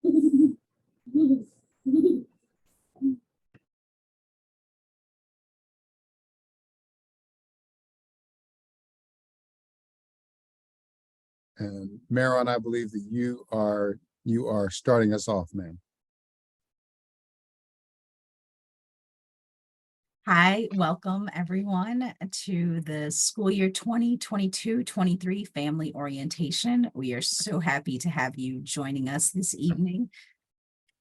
And Marilyn, I believe that you are starting us off, ma'am. Hi, welcome everyone to the school year 2022-23 family orientation. We are so happy to have you joining us this evening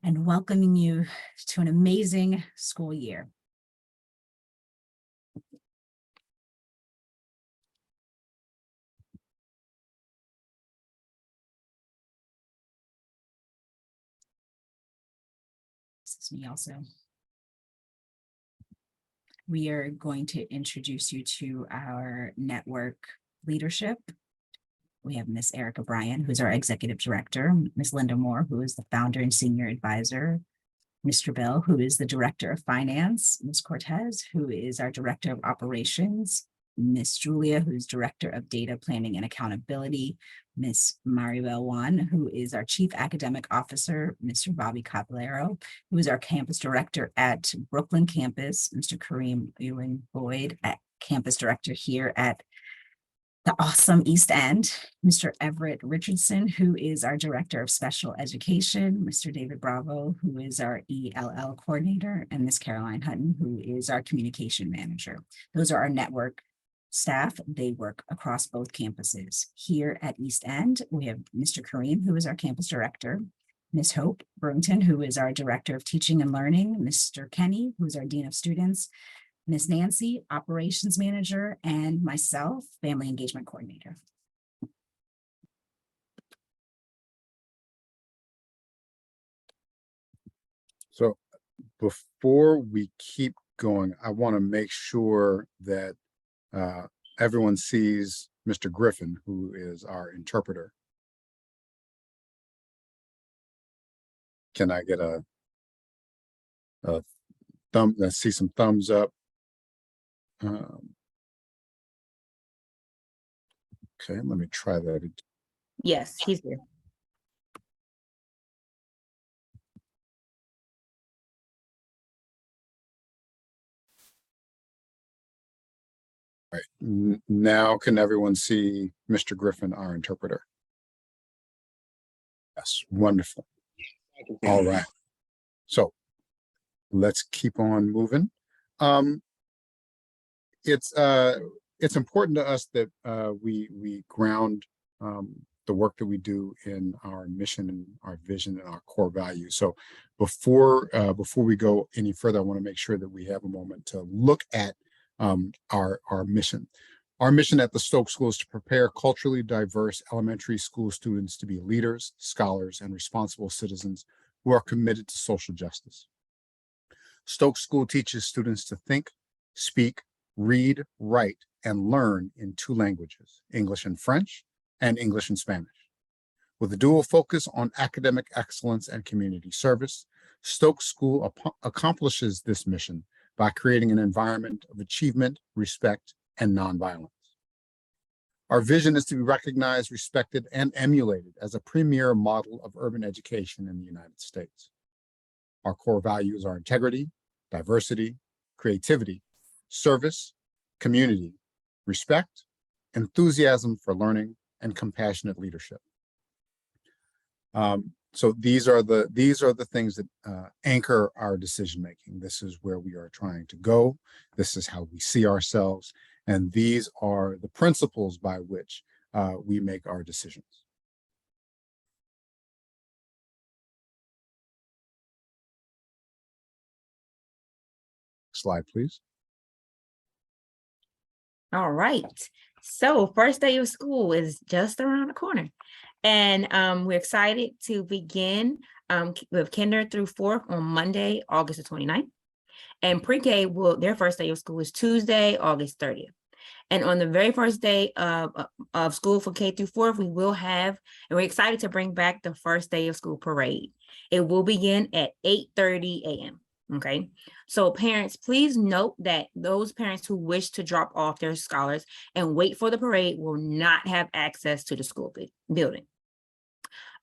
and welcoming you to an amazing school year. This is me also. We are going to introduce you to our network leadership. We have Miss Erica Bryan, who's our executive director, Miss Linda Moore, who is the founder and senior advisor, Mr. Bell, who is the director of finance, Ms. Cortez, who is our director of operations, Miss Julia, who's director of data planning and accountability, Miss Maribel Juan, who is our chief academic officer, Mr. Bobby Caballero, who is our campus director at Brooklyn campus, Mr. Kareem Ewing Boyd, at campus director here at the awesome East End, Mr. Everett Richardson, who is our Director of Special Education, Mr. David Bravo, who is our ELL coordinator, and Ms. Caroline Hutton, who is our communication manager. Those are our network staff. They work across both campuses. Here at East End, we have Mr. Kareem, who is our campus director, Ms. Hope Brewington, who is our Director of Teaching and Learning, Mr. Kenny, who is our Dean of Students, Ms. Nancy, Operations Manager, and myself, Family Engagement Coordinator. So before we keep going, I want to make sure that everyone sees Mr. Griffin, who is our interpreter. Can I get a thumb? Let's see some thumbs up. Okay, let me try that again. Yes, he's here. Right. Now can everyone see Mr. Griffin, our interpreter? Yes, wonderful. All right. So let's keep on moving. It's important to us that we ground the work that we do in our mission and our vision and our core values. So before we go any further, I want to make sure that we have a moment to look at our mission. Our mission at the Stokes School is to prepare culturally diverse elementary school students to be leaders, scholars, and responsible citizens who are committed to social justice. Stokes School teaches students to think, speak, read, write, and learn in 2 languages, English and French, and English and Spanish. With a dual focus on academic excellence and community service, Stokes School accomplishes this mission by creating an environment of achievement, respect, and nonviolence. Our vision is to be recognized, respected, and emulated as a premier model of urban education in the United States. Our core values are integrity, diversity, creativity, service, community, respect, enthusiasm for learning, and compassionate leadership. So these are the things that anchor our decision making. This is where we are trying to go. This is how we see ourselves, and these are the principles by which we make our decisions. Slide, please. All right. So first day of school is just around the corner. And we're excited to begin with kinder through 4th on Monday, August the 29th. And pre-K their first day of school is Tuesday, August 30th. And on the very first day of school for K through 4th, we will have, and we're excited to bring back the first day of school parade. It will begin at 8:30 a.m. Okay, so parents, please note that those parents who wish to drop off their scholars and wait for the parade will not have access to the school building.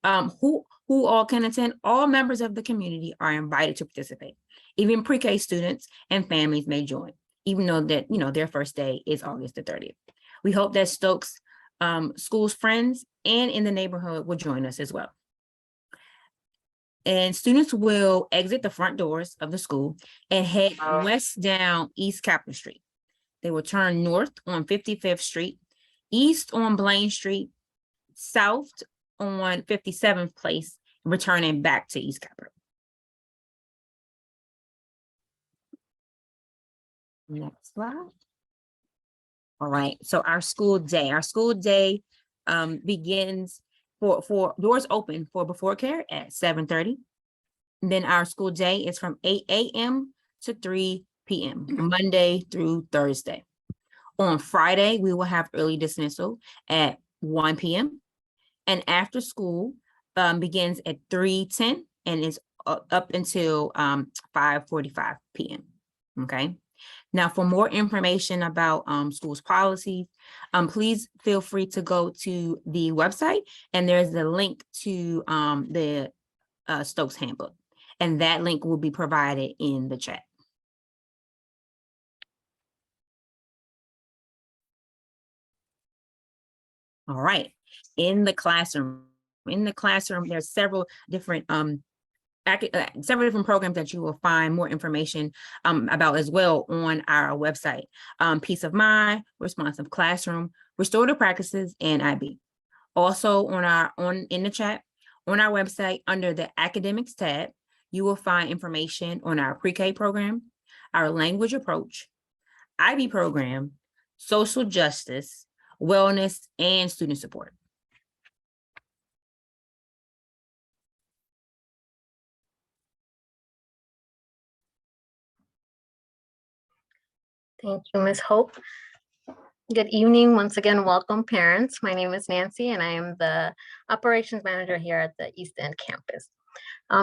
Who who all can attend. All members of the community are invited to participate. Even pre-K students and families may join, even though that, their first day is August the 30th. We hope that Stokes school's friends and in the neighborhood will join us as well. And students will exit the front doors of the school and head west down East Capitol Street. They will turn north on 55th Street, east on Blaine Street, south on 57th Place, returning back to East Capitol. Next slide. All right, so our school day begins for doors open for before care at 7:30. Then our school day is from 8 a.m. to 3 p.m. Monday through Thursday. On Friday, we will have early dismissal at 1 p.m. and after school begins at 3:10 and is up until 5:45 p.m. Okay. Now, for more information about schools policies, please feel free to go to the website, and there's a link to the Stokes handbook, and that link will be provided in the chat. All right, in the classroom, there's several different programs that you will find more information about as well on our website. Peace of Mind, Responsive Classroom, Restorative Practices, and IB. Also in the chat, on our website, under the Academics tab, you will find information on our pre-K program, our language approach, IB program, social justice, wellness, and student support. Thank you, Ms. Hope. Good evening. Once again, welcome parents. My name is Nancy and I am the operations manager here at the East End campus.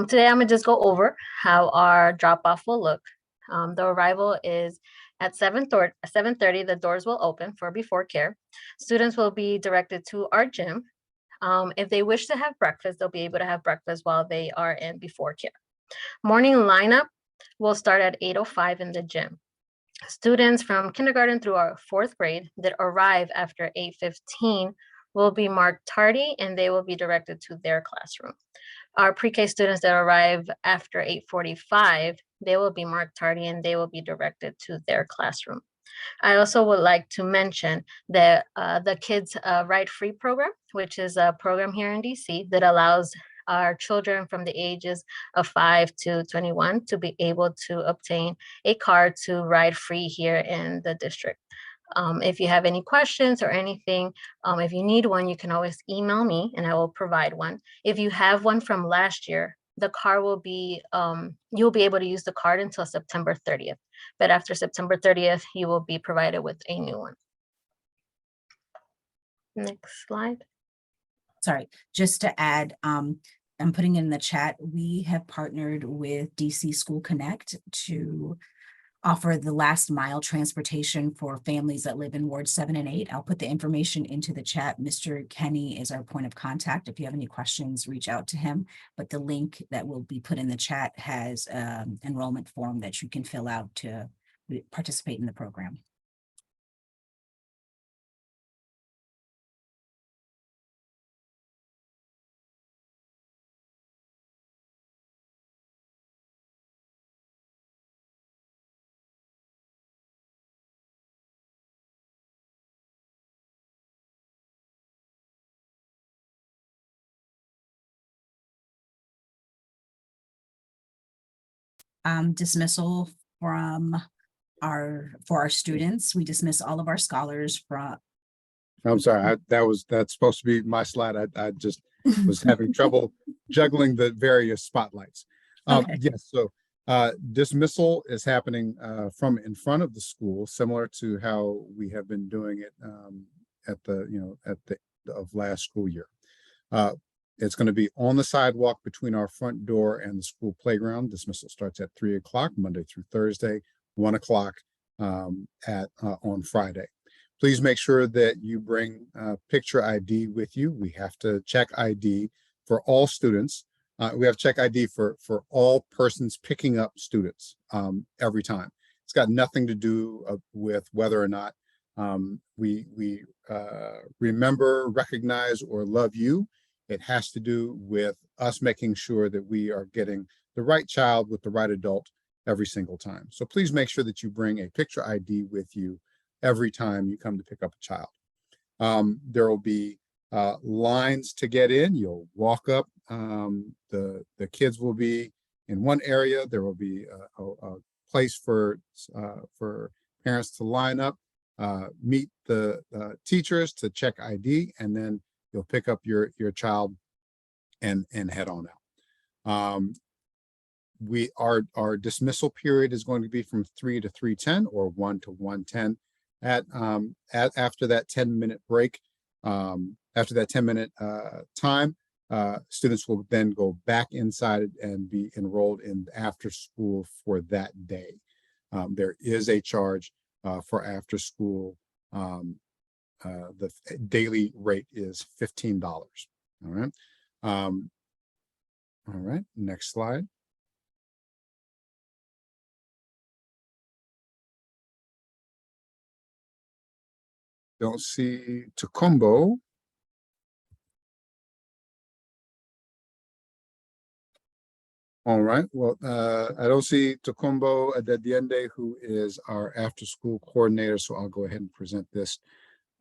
Today, I'm gonna just go over how our drop-off will look. The arrival is at 7:30, the doors will open for before care. Students will be directed to our gym. If they wish to have breakfast, they'll be able to have breakfast while they are in before care. Morning lineup will start at 8:05 in the gym. Students from kindergarten through our 4th grade that arrive after 8:15 will be marked tardy and they will be directed to their classroom. Our pre-K students that arrive after 8:45, they will be marked tardy and they will be directed to their classroom. I also would like to mention that the Kids Ride Free program, which is a program here in DC that allows our children from the ages of 5 to 21 to be able to obtain a card to ride free here in the district. If you have any questions or anything, if you need one, you can always email me and I will provide one. If you have one from last year, the card will be, you'll be able to use the card until September 30th. But after September 30th, you will be provided with a new one. Next slide. Sorry, just to add, I'm putting in the chat, we have partnered with DC School Connect to offer the last mile transportation for families that live in Ward 7 and 8. I'll put the information into the chat. Mr. Kenny is our point of contact. If you have any questions, reach out to him. But the link that will be put in the chat has enrollment form that you can fill out to participate in the program. Dismissal for our students. We dismiss all of our scholars from. I'm sorry, that's supposed to be my slide. I just was having trouble juggling the various spotlights. Okay. Yes, so dismissal is happening from in front of the school, similar to how we have been doing it at the of last school year. It's going to be on the sidewalk between our front door and the school playground. Dismissal starts at 3 o'clock Monday through Thursday, 1 o'clock on Friday. Please make sure that you bring picture ID with you. We have to check ID for all students We have check ID for all persons picking up students every time. It's got nothing to do with whether or not we remember, recognize, or love you. It has to do with us making sure that we are getting the right child with the right adult every single time. So please make sure that you bring a picture ID with you every time you come to pick up a child. There will be lines to get in. You'll walk up. The kids will be in one area. There will be a place for parents to line up, meet the teachers to check ID, and then you'll pick up your child and head on out. Our dismissal period is going to be from 3 to 3:10 or 1 to 1:10. After that 10-minute break, after that 10-minute time, students will then go back inside and be enrolled in after school for that day. There is a charge for after school. The daily rate is $15. All right. All right. Next slide. Don't see Tacombo. All right. Well, I don't see Tacombo Adediende, who is our after-school coordinator. So I'll go ahead and present this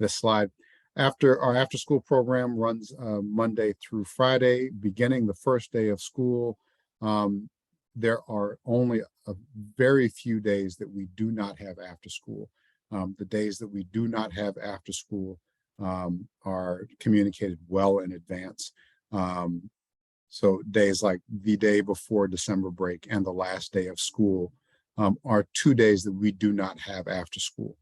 slide. Our after-school program runs Monday through Friday, beginning the first day of school. There are only a very few days that we do not have after school. The days that we do not have after school are communicated well in advance. So days like the day before December break and the last day of school are 2 days that we do not have after school.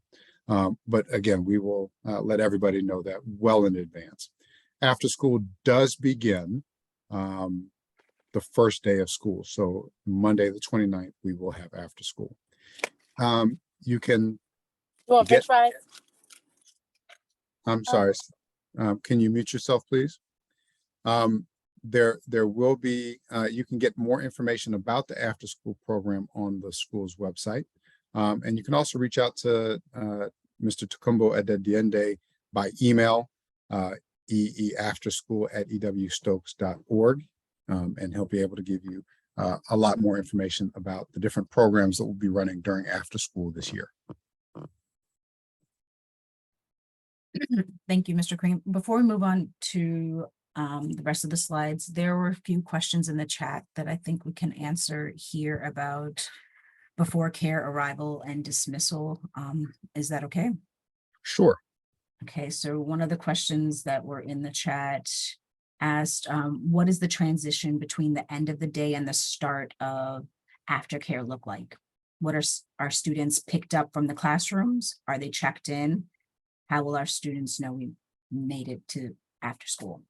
But again, we will let everybody know that well in advance. After school does begin the first day of school. So Monday, the 29th, we will have after school. You can You want French fries? I'm sorry. Can you mute yourself, please? There will be, you can get more information about the after school program on the school's website. And you can also reach out to Mr. Tacombo Adediende by email, eafterschool@ewstokes.org. And he'll be able to give you a lot more information about the different programs that will be running during after school this year. Thank you, Mr. Cream. Before we move on to the rest of the slides, there were a few questions in the chat that I think we can answer here about before care, arrival, and dismissal. Is that okay? Sure. Okay, so one of the questions that were in the chat asked, what is the transition between the end of the day and the start of aftercare look like? What are students picked up from the classrooms? Are they checked in? How will our students know we made it to after school?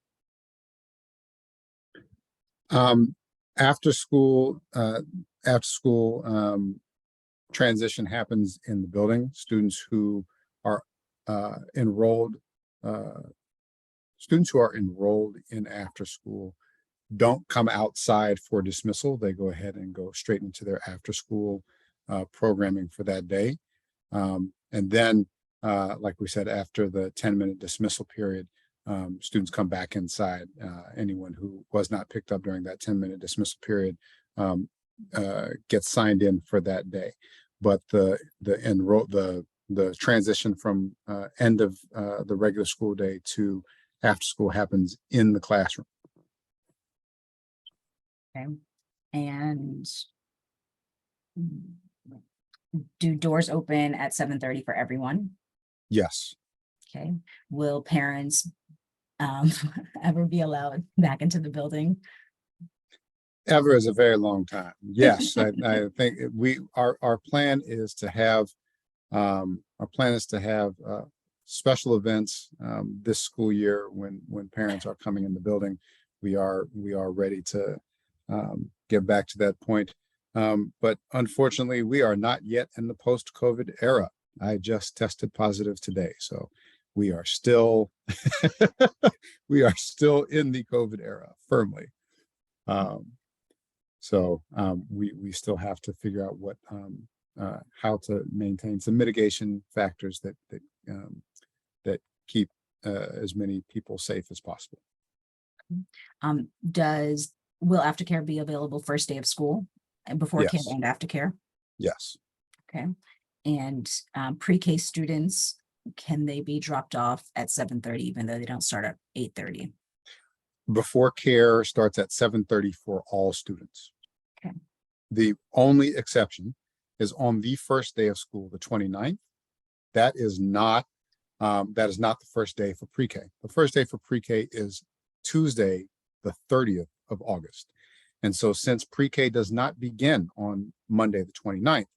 After school transition happens in the building. Students who are enrolled in after school don't come outside for dismissal. They go ahead and go straight into their after school programming for that day. And then, like we said, after the 10-minute dismissal period, students come back inside. Anyone who was not picked up during that 10-minute dismissal period gets signed in for that day. But the transition from end of the regular school day to after school happens in the classroom. Okay, and do doors open at 7:30 for everyone? Yes. Okay, will parents ever be allowed back into the building? Ever is a very long time. Yes, I think our plan is to have special events this school year when parents are coming in the building. We are ready to get back to that point. But unfortunately, we are not yet in the post-COVID era. I just tested positive today, so we are still in the COVID era firmly. We still have to figure out how to maintain some mitigation factors that keep as many people safe as possible. Will aftercare be available first day of school and before care Yes. and aftercare? Yes. Okay. And pre-K students, can they be dropped off at 7:30 even though they don't start at 8:30? Before care starts at 7:30 for all students. Okay. The only exception is on the first day of school, the 29th. That is not the first day for pre-K. The first day for pre-K is Tuesday, the 30th of August. And so since pre-K does not begin on Monday, the 29th,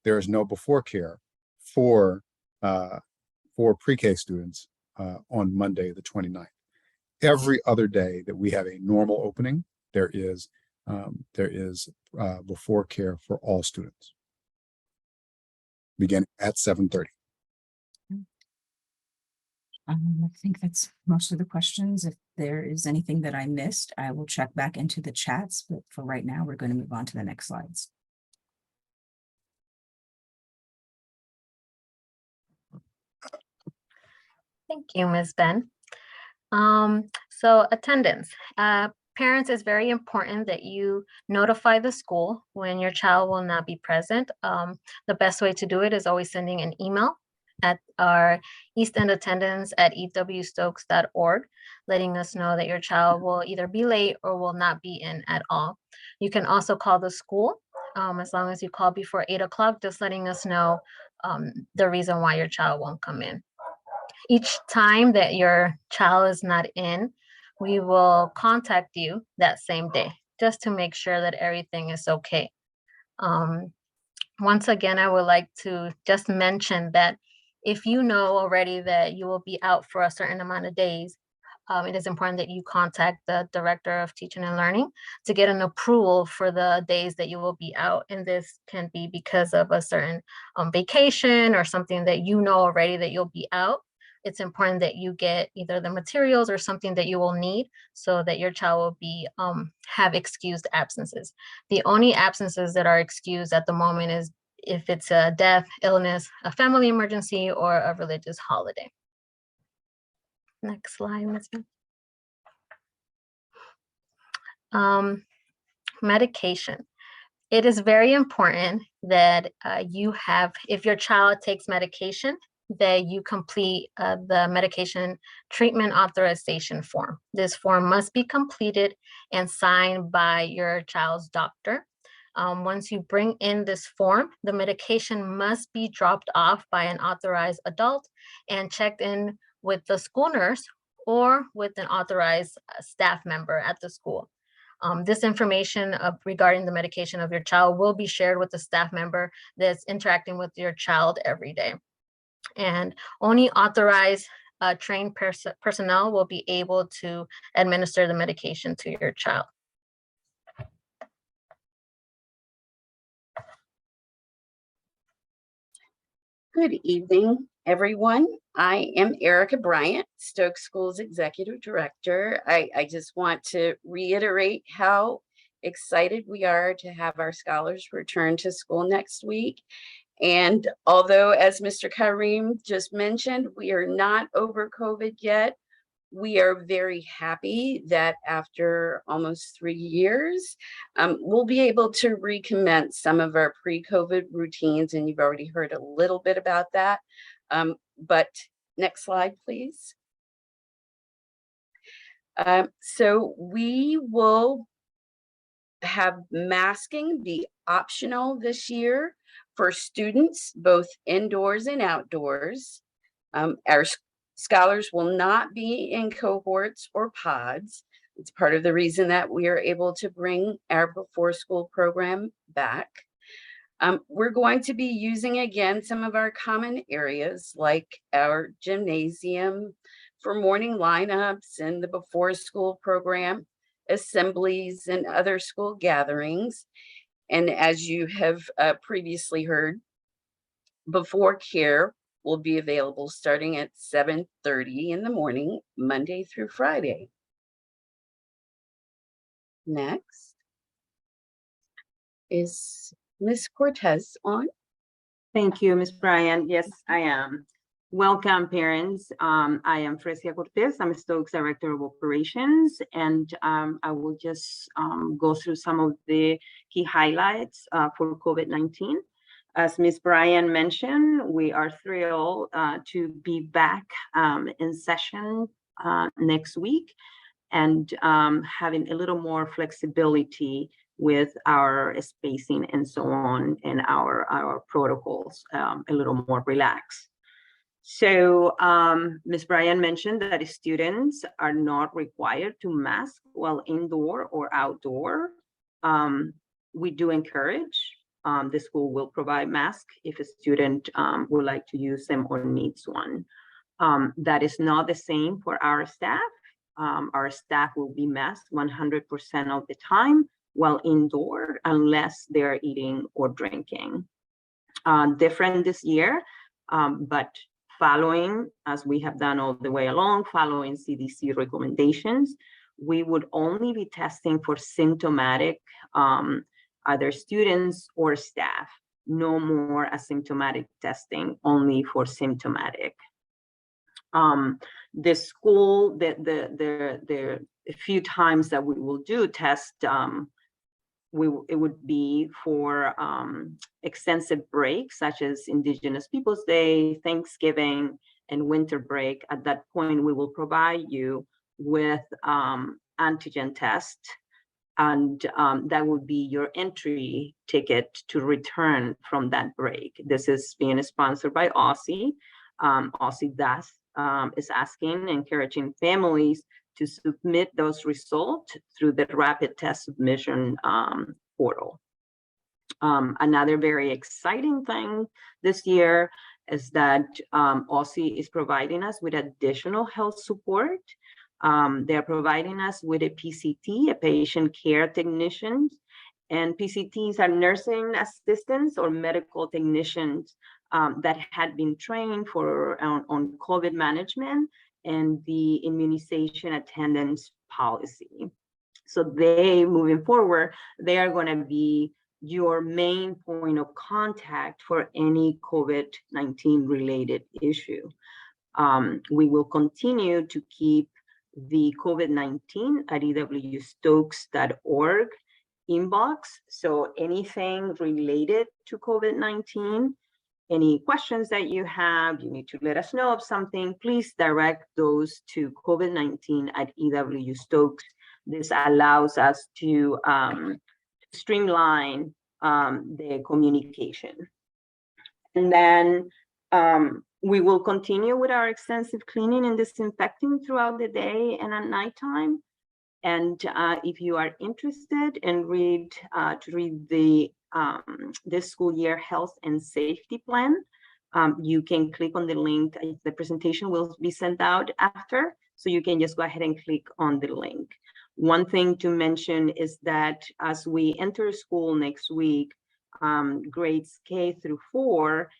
there is no before care for pre-K students on Monday, the 29th. Every other day that we have a normal opening, there is before care for all students, beginning at 7:30. I think that's most of the questions. If there is anything that I missed, I will check back into the chats, but for right now, we're going to move on to the next slides. Thank you, Ms. Ben. So attendance. Parents, it's very important that you notify the school when your child will not be present. The best way to do it is always sending an email at our eastendattendance@ewstokes.org, letting us know that your child will either be late or will not be in at all. You can also call the school, as long as you call before 8 o'clock, just letting us know the reason why your child won't come in. Each time that your child is not in, we will contact you that same day just to make sure that everything is okay. Once again, I would like to just mention that if you know already that you will be out for a certain amount of days, it is important that you contact the Director of Teaching and Learning to get an approval for the days that you will be out. And this can be because of a certain vacation or something that you know already that you'll be out. It's important that you get either the materials or something that you will need so that your child will be have excused absences. The only absences that are excused at the moment is if it's a death, illness, a family emergency, or a religious holiday. Next slide, Ms. Ben. Medication. It is very important that if your child takes medication, that you complete the medication treatment authorization form. This form must be completed and signed by your child's doctor. Once you bring in this form, the medication must be dropped off by an authorized adult and checked in with the school nurse or with an authorized staff member at the school. This information regarding the medication of your child will be shared with the staff member that's interacting with your child every day. And only authorized trained personnel will be able to administer the medication to your child. Good evening, everyone. I am Erica Bryant, Stokes Schools Executive Director. I just want to reiterate how excited we are to have our scholars return to school next week. And although, as Mr. Karim just mentioned, we are not over COVID yet, we are very happy that after almost 3 years, we'll be able to recommence some of our pre-COVID routines, and you've already heard a little bit about that. But next slide, please. So we will have masking be optional this year for students, both indoors and outdoors. Our scholars will not be in cohorts or pods. It's part of the reason that we are able to bring our before school program back. We're going to be using again some of our common areas like our gymnasium for morning lineups and the before school program, assemblies and other school gatherings. And as you have previously heard, before care will be available starting at 7:30 in the morning, Monday through Friday. next is Ms. Cortez on. Thank you, Ms. Bryan. Yes, I am. Welcome, parents. I am Fresia Cortez. I'm Stokes Director of Operations, and I will just go through some of the key highlights for COVID-19. As Ms. Bryan mentioned, we are thrilled to be back in session next week and having a little more flexibility with our spacing and so on, and our protocols a little more relaxed. So Ms. Bryan mentioned that students are not required to mask while indoor or outdoor. We do encourage, the school will provide masks if a student would like to use them or needs one. That is not the same for our staff. Our staff will be masked 100% of the time while indoor, unless they're eating or drinking. Different this year, but following, as we have done all the way along, following CDC recommendations, we would only be testing for symptomatic, either students or staff. No more asymptomatic testing, only for symptomatic. The school, the few times that we will do test, it would be for extensive breaks, such as Indigenous Peoples' Day, Thanksgiving, and winter break. At that point, we will provide you with antigen test, and that would be your entry ticket to return from that break. This is being sponsored by OSSI. OSSI DAS is asking, encouraging families to submit those results through the rapid test submission portal. Another very exciting thing this year is that OSSI is providing us with additional health support. They're providing us with a PCT, a patient care technician, and PCTs are nursing assistants or medical technicians that had been trained on COVID management and the immunization attendance policy. So they, moving forward, they are going to be your main point of contact for any COVID-19 related issue. We will continue to keep the COVID-19 at ewstokes.org inbox. So anything related to COVID-19, any questions that you have, you need to let us know of something, please direct those to COVID-19 at EW Stokes. This allows us to streamline the communication. And then we will continue with our extensive cleaning and disinfecting throughout the day and at nighttime. And if you are interested in read the this school year health and safety plan, you can click on the link. The presentation will be sent out after, so you can just go ahead and click on the link. One thing to mention is that as we enter school next week, grades K through 4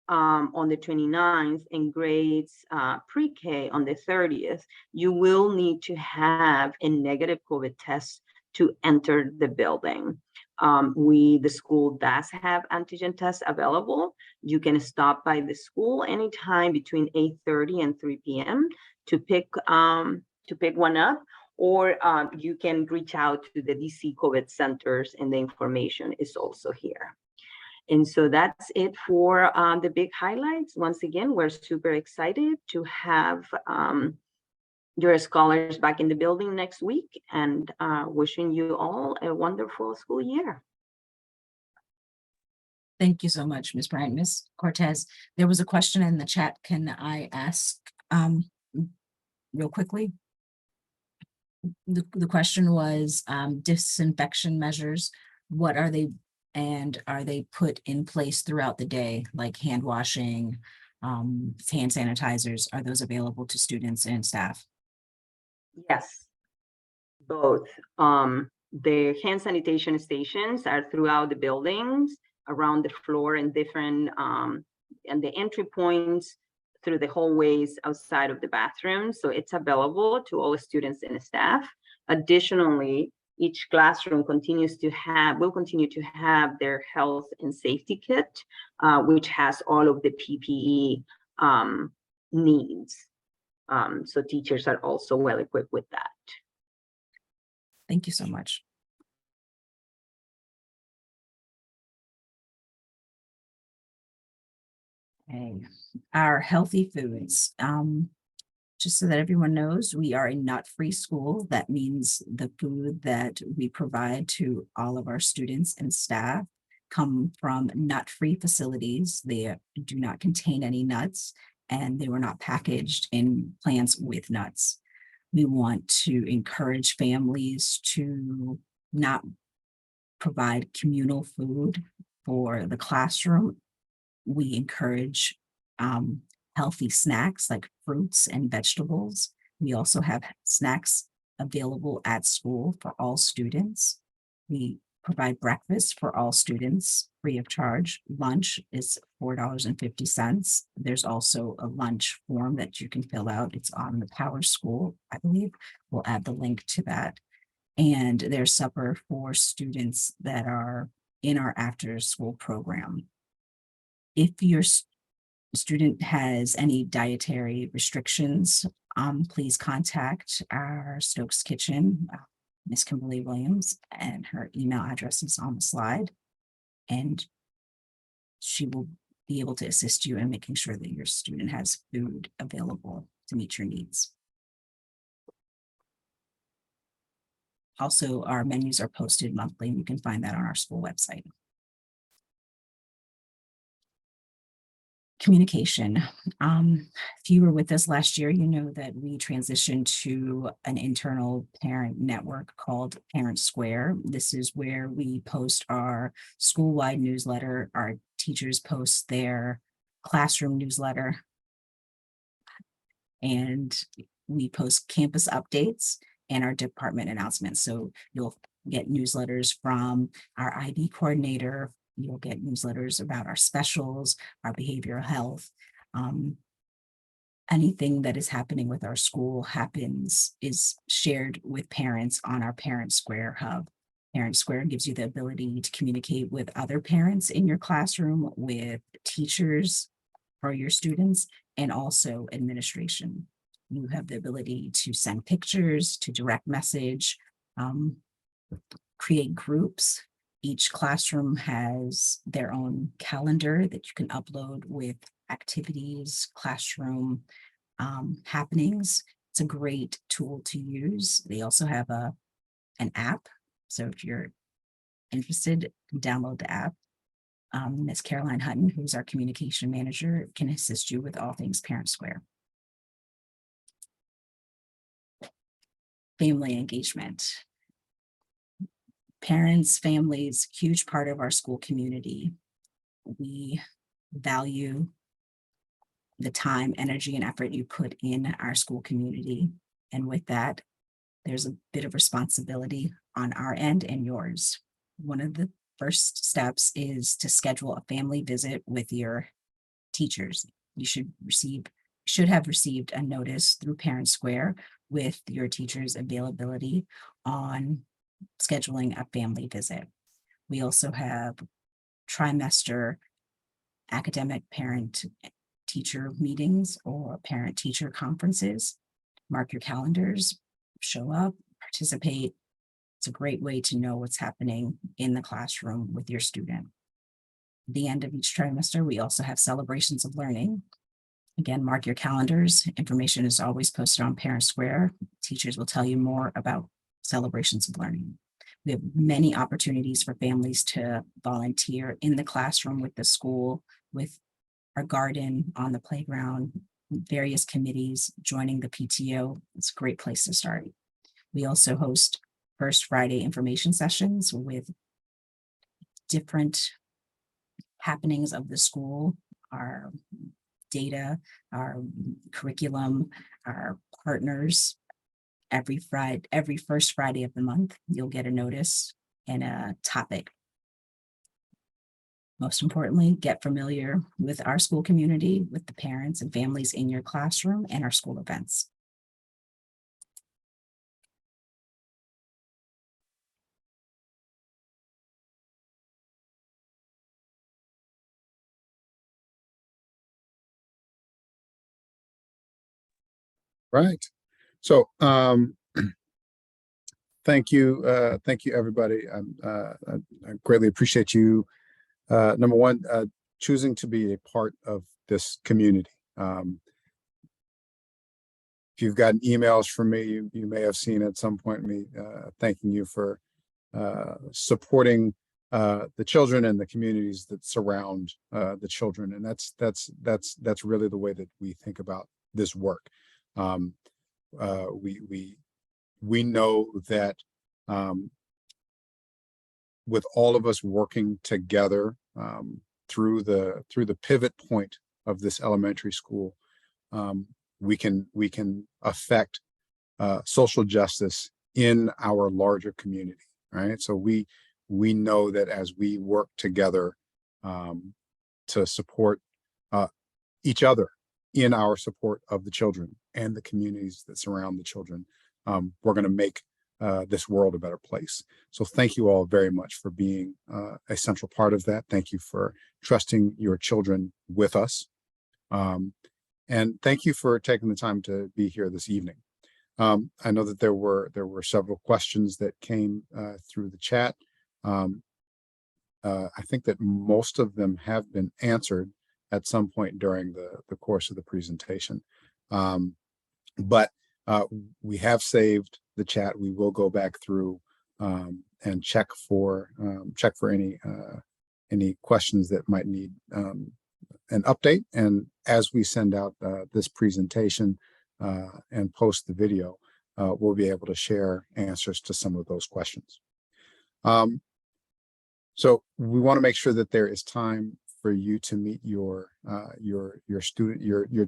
on the 29th and grades pre-K on the 30th, you will need to have a negative COVID test to enter the building. The school does have antigen tests available. You can stop by the school anytime between 8:30 and 3 p.m. to pick one up, or you can reach out to the DC COVID centers, and the information is also here. And so that's it for the big highlights. Once again, we're super excited to have your scholars back in the building next week, and wishing you all a wonderful school year. Thank you so much, Ms. Bryant. Ms. Cortez, there was a question in the chat. Can I ask real quickly? The question was disinfection measures. What are they, and are they put in place throughout the day, like hand washing, hand sanitizers? Are those available to students and staff? Yes, both. The hand sanitation stations are throughout the buildings, around the floor, and different and the entry points through the hallways outside of the bathroom. So it's available to all the students and staff. Additionally, each classroom will continue to have their health and safety kit, which has all of the PPE needs. So teachers are also well equipped with that. Thank you so much. Okay, our healthy foods. Just so that everyone knows, we are a nut-free school. That means the food that we provide to all of our students and staff come from nut-free facilities. They do not contain any nuts, and they were not packaged in plants with nuts. We want to encourage families to not provide communal food for the classroom. We encourage healthy snacks like fruits and vegetables. We also have snacks available at school for all students. We provide breakfast for all students free of charge. Lunch is $4.50. There's also a lunch form that you can fill out. It's on the Power School, I believe. We'll add the link to that. And there's supper for students that are in our after-school program. If your student has any dietary restrictions, please contact our Stokes Kitchen, Ms. Kimberly Williams, and her email address is on the slide. And she will be able to assist you in making sure that your student has food available to meet your needs. Also, our menus are posted monthly, and you can find that on our school website. Communication. If you were with us last year, you know that we transitioned to an internal parent network called Parent Square. This is where we post our school-wide newsletter. Our teachers post their classroom newsletter. And we post campus updates and our department announcements. So you'll get newsletters from our IB coordinator. You'll get newsletters about our specials, our behavioral health. Anything that is happening with our school is shared with parents on our Parent Square hub. Parent Square gives you the ability to communicate with other parents in your classroom, with teachers for your students, and also administration. You have the ability to send pictures, to direct message, create groups. Each classroom has their own calendar that you can upload with activities, classroom happenings. It's a great tool to use. They also have an app. So if you're interested, download the app. Ms. Caroline Hutton, who's our communication manager, can assist you with all things Parent Square. Family engagement. Parents, families, huge part of our school community. We value the time, energy, and effort you put in our school community. And with that, there's a bit of responsibility on our end and yours. One of the first steps is to schedule a family visit with your teachers. You should have received a notice through Parent Square with your teacher's availability on scheduling a family visit. We also have trimester academic parent-teacher meetings or parent-teacher conferences. Mark your calendars, show up, participate. It's a great way to know what's happening in the classroom with your student. At the end of each trimester, we also have celebrations of learning. Again, mark your calendars. Information is always posted on Parent Square. Teachers will tell you more about celebrations of learning. We have many opportunities for families to volunteer in the classroom with the school, with our garden, on the playground, various committees, joining the PTO. It's a great place to start. We also host First Friday information sessions with different happenings of the school, our data, our curriculum, our partners. Every first Friday of the month, you'll get a notice and a topic. Most importantly, get familiar with our school community, with the parents and families in your classroom, and our school events. Right. So, thank you, everybody. I greatly appreciate you. Number one, choosing to be a part of this community. If you've gotten emails from me, you may have seen at some point me thanking you for supporting the children and the communities that surround the children, and that's really the way that we think about this work. We know that with all of us working together through the pivot point of this elementary school, we can affect social justice in our larger community, right? So we know that as we work together to support each other in our support of the children and the communities that surround the children, we're going to make this world a better place. So thank you all very much for being a central part of that. Thank you for trusting your children with us. And thank you for taking the time to be here this evening. I know that there were several questions that came through the chat. I think that most of them have been answered at some point during the course of the presentation. But we have saved the chat. We will go back through and check for any questions that might need an update. And as we send out this presentation and post the video, we'll be able to share answers to some of those questions. So we want to make sure that there is time for you to meet your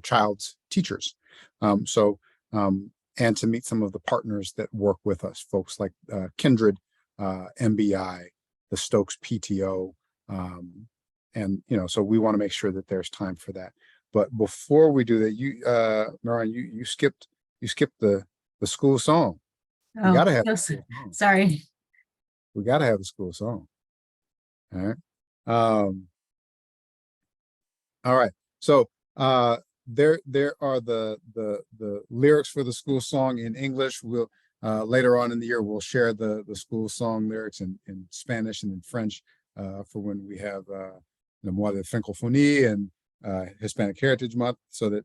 child's teachers. And to meet some of the partners that work with us, folks like Kindred, MBI, the Stokes PTO, and so we want to make sure that there's time for that. But before we do that, Marian, you skipped the school song. We gotta have the school song. Sorry. We gotta have the school song. All right. All right. So there are the lyrics for the school song in English. We'll later on in the year we'll share the school song lyrics in Spanish and in French for when we have the Mois de Francophonie and Hispanic Heritage Month, so that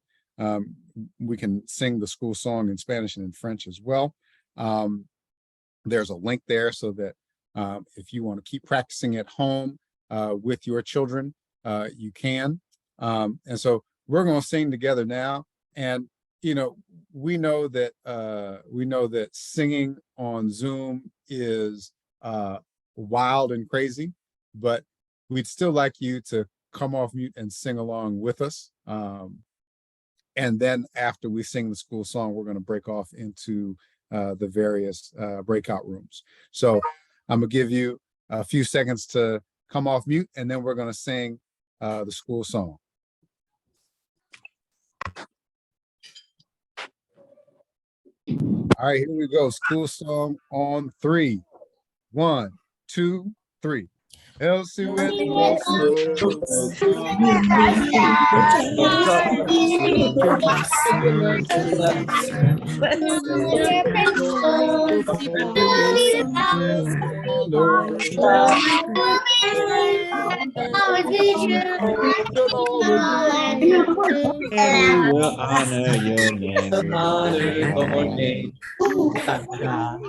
we can sing the school song in Spanish and in French as well. There's a link there so that if you want to keep practicing at home with your children, you can. And so we're going to sing together now. And we know that singing on Zoom is wild and crazy, but we'd still like you to come off mute and sing along with us. And then after we sing the school song, we're going to break off into the various breakout rooms. So I'm gonna give you a few seconds to come off mute, and then we're gonna sing the school song. All right, here we go. School song on 3. 1, 2, 3. Elsie went We will honor your name. Good job.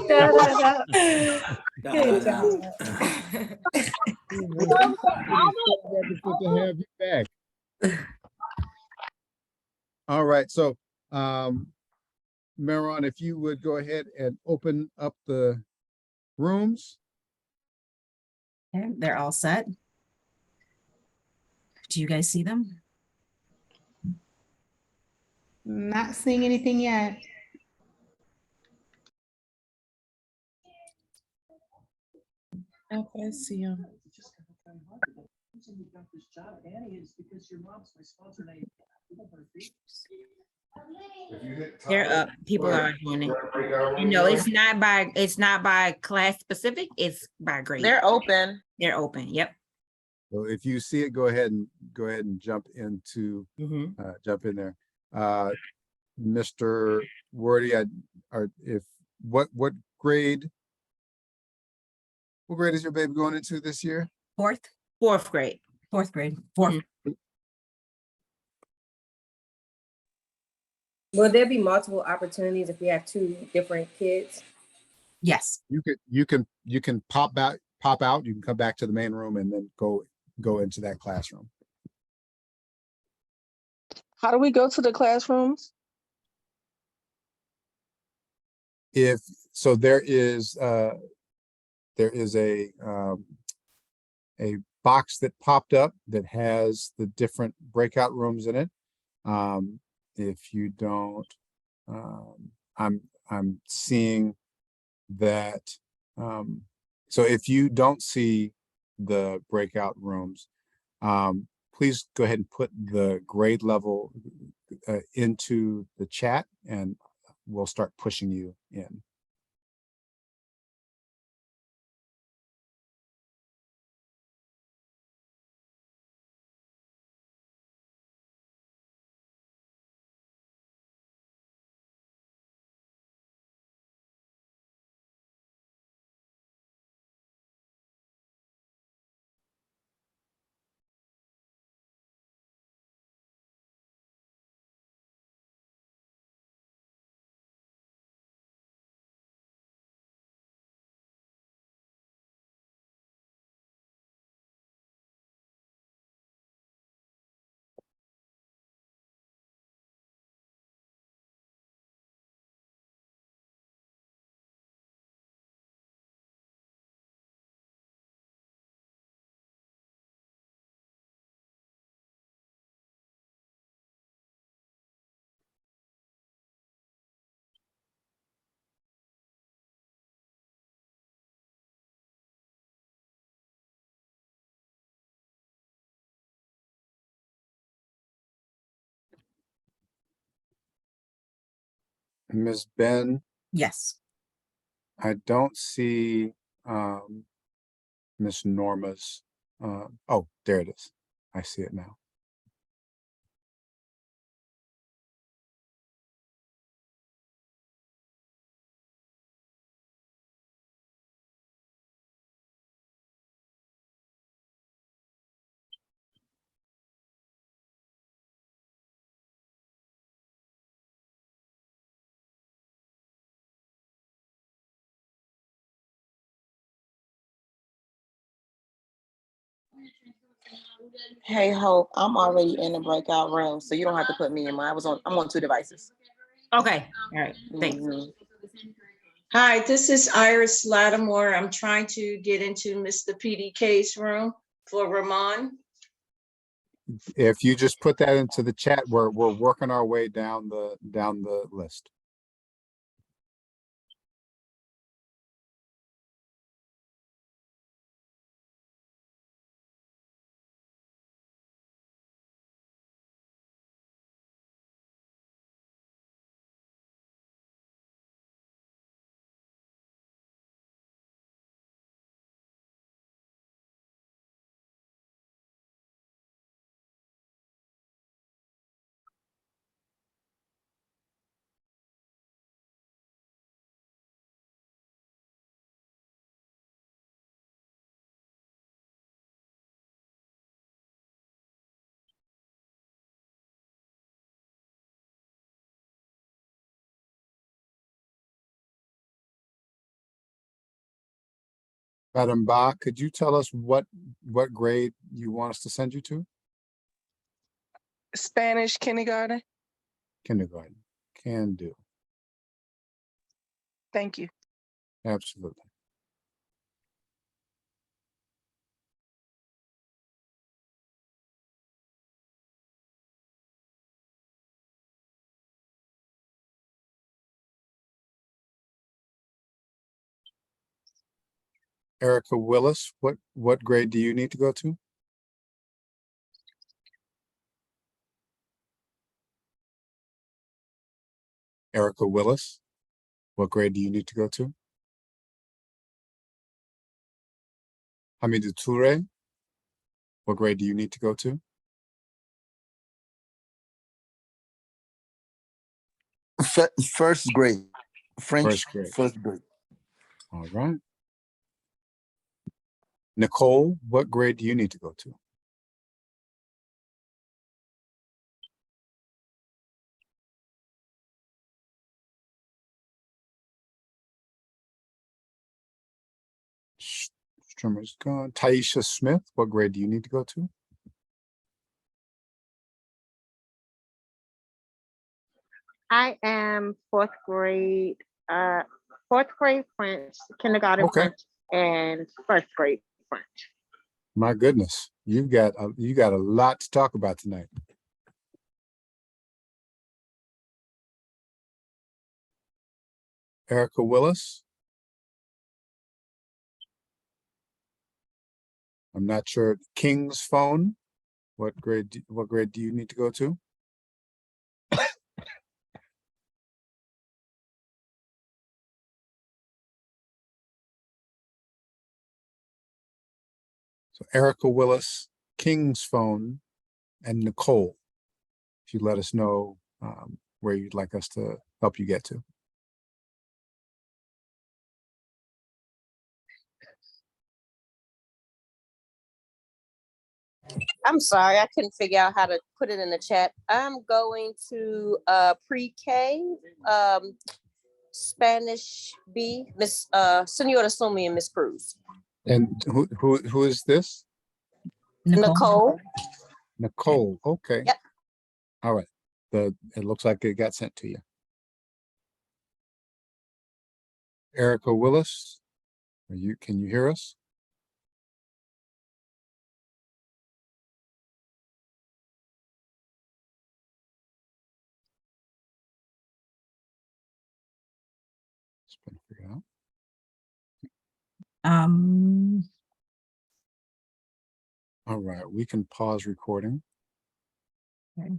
Good to have you back. All right, so Maron, if you would go ahead and open up the rooms. Okay, they're all set. Do you guys see them? Not seeing anything yet. Okay, I see them. They're up. People are joining. It's not by class specific, it's by grade. They're open. They're open. Yep. So if you see it, go ahead and jump into Mhm. jump in there. Mr. Wordy, what grade? What grade is your baby going into this year? Fourth, Fourth grade. fourth grade, fourth. Will there be multiple opportunities if we have two different kids? Yes, You can pop out, you can come back to the main room and then go into that classroom. How do we go to the classrooms? If so, there is a box that popped up that has the different breakout rooms in it. If you don't, I'm seeing that. So if you don't see the breakout rooms, please go ahead and put the grade level into the chat and we'll start pushing you in. Ms. Ben, yes. I don't see Miss Norma's. Oh, there it is. I see it now. Hey, Hope, I'm already in the breakout room, so you don't have to put me in mine. I'm on two devices. Okay, all right, thanks. Mhm. Hi, this is Iris Lattimore. I'm trying to get into Mr. PDK's room for Ramon. If you just put that into the chat, we're working our way down the list. Madam Ba, could you tell us what grade you want us to send you to? Spanish kindergarten? Kindergarten. Can do. Thank you. Absolutely. Erica Willis, what grade do you need to go to? Erica Willis, what grade do you need to go to? Hamidou Toure, what grade do you need to go to? First grade, French, First grade. first grade. All right. Nicole, what grade do you need to go to? Strimmer's gone. Taisha Smith, what grade do you need to go to? I am fourth grade French, kindergarten Okay. French, and first grade French. My goodness, you got a lot to talk about tonight. Erica Willis. I'm not sure. King's Phone. What grade do you need to go to? So Erica Willis, King's Phone, and Nicole. If you let us know where you'd like us to help you get to. I'm sorry, I couldn't figure out how to put it in the chat. I'm going to pre-K, Spanish B, Miss Senora Sumi and Miss Cruz. And who is this? Nicole. Nicole. Okay. Yep. All right. It looks like it got sent to you. Erica Willis, can you hear us? It's been figured out. All right, we can pause recording. Okay.